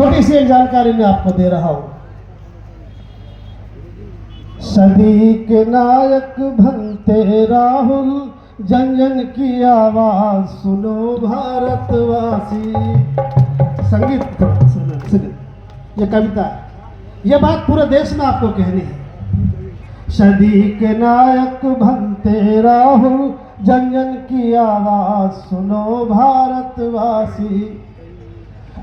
छोटी सी एक जानकारी मैं आपको दे रहा हूं। सदी के नायक बनते राहुल, जन जन की आवाज सुनो भारतवासी। संगीत सुनो, ये कविता है, ये बात पूरे देश में आपको कहनी है। सदी के नायक बनते राहुल, जन जन की आवाज सुनो भारतवासी।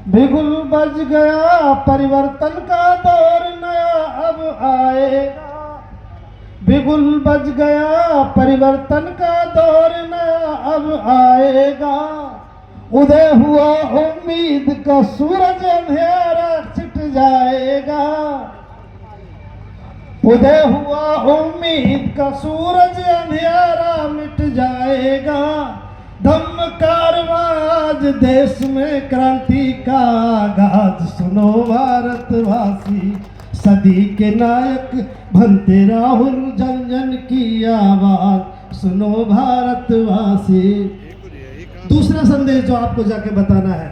बिगुल बज गया परिवर्तन का दौर नया अब आएगा। बिगुल बज गया परिवर्तन का दौर नया अब आएगा। उदय हुआ उम्मीद का सूरज अंधेरा छिट जाएगा। उदय हुआ उम्मीद का सूरज अंधेरा मिट जाएगा। धम्म कारवां आज देश में क्रांति का आगाज सुनो भारतवासी। सदी के नायक बनते राहुल, जन जन की आवाज सुनो भारतवासी। दूसरा संदेश जो आपको जाके बताना है,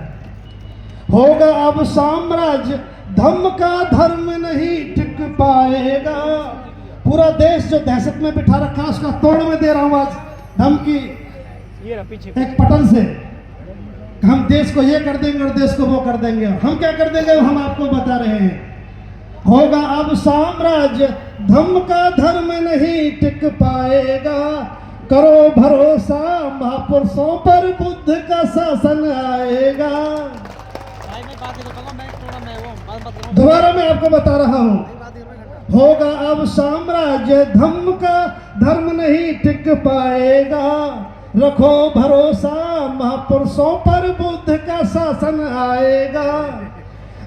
होगा अब साम्राज्य धम्म का धर्म नहीं टिक पाएगा। पूरा देश जो दहशत में बिठा रखा है उसका तोड़ में दे रहा हूं आज धम्म की एक पटल से। हम देश को ये कर देंगे और देश को वो कर देंगे। हम क्या कर देंगे हम आपको बता रहे हैं। होगा अब साम्राज्य धम्म का धर्म नहीं टिक पाएगा। करो भरोसा महापुरुषों पर बुद्ध का शासन आएगा। दोबारा मैं आपको बता रहा हूं, होगा अब साम्राज्य धम्म का धर्म नहीं टिक पाएगा। रखो भरोसा महापुरुषों पर बुद्ध का शासन आएगा।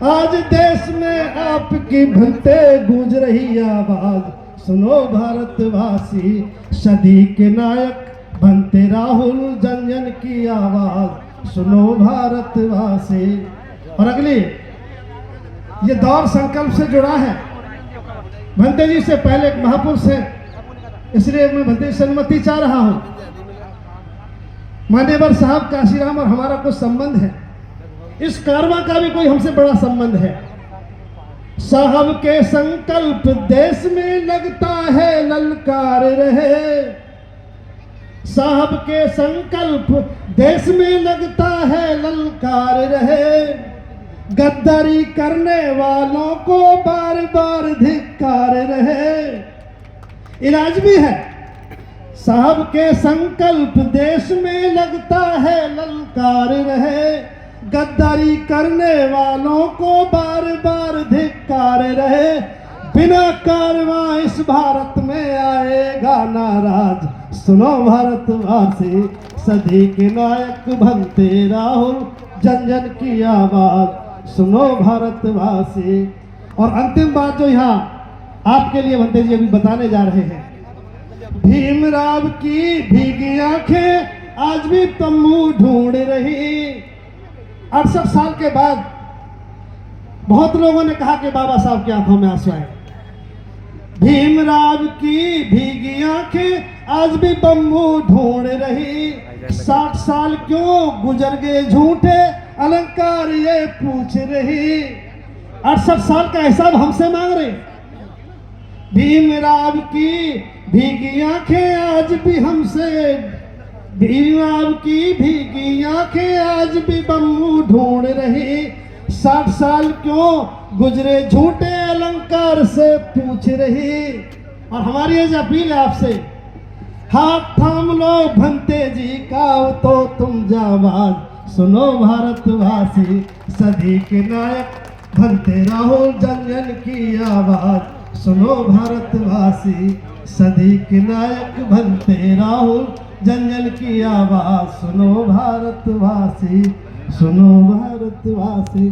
आज देश में आपकी भनते गूंज रही आवाज सुनो भारतवासी। सदी के नायक बनते राहुल, जन जन की आवाज सुनो भारतवासी। और अगली ये दौर संकल्प से जुड़ा है। भंते जी से पहले एक महापुरुष है, इसलिए मैं भंते जी से अनुमति चाह रहा हूं। मान्यवर साहब काशीराम और हमारा कुछ संबंध है, इस कारवां का भी कोई हमसे बड़ा संबंध है। साहब के संकल्प देश में लगता है ललकार रहे। साहब के संकल्प देश में लगता है ललकार रहे। गद्दारी करने वालों को बार बार धिक्कार रहे। इलाज भी है। साहब के संकल्प देश में लगता है ललकार रहे। गद्दारी करने वालों को बार बार धिक्कार रहे। बिना कारवां इस भारत में आएगा नाराज सुनो भारतवासी। सदी के नायक बनते राहुल, जन जन की आवाज सुनो भारतवासी। और अंतिम बात जो यहाँ आपके लिए भंते जी अभी बताने जा रहे हैं, भीमराव की भीगी आंखें आज भी तम्बू ढूंढ रही। 68 साल के बाद बहुत लोगों ने कहा कि बाबा साहब की आंखों में आंसू आए। भीमराव की भीगी आंखें आज भी तम्बू ढूंढ रही। 60 साल क्यों गुजर गए झूठे अलंकार ये पूछ रही। 68 साल का हिसाब हमसे मांग रहे। भीमराव की भीगी आंखें आज भी हमसे, भीमराव की भीगी आंखें आज भी बम्बू ढूंढ रही। 60 साल क्यों गुजरे झूठे अलंकार से पूछ रही। और हमारी ये अपील है आपसे, हाथ थाम लो भंते जी का तो तुम जाबाज सुनो भारतवासी। सदी के नायक भंते राहुल, जन जन की आवाज सुनो भारतवासी। सदी के नायक बनते राहुल, जन जन की आवाज सुनो भारतवासी। सुनो भारतवासी।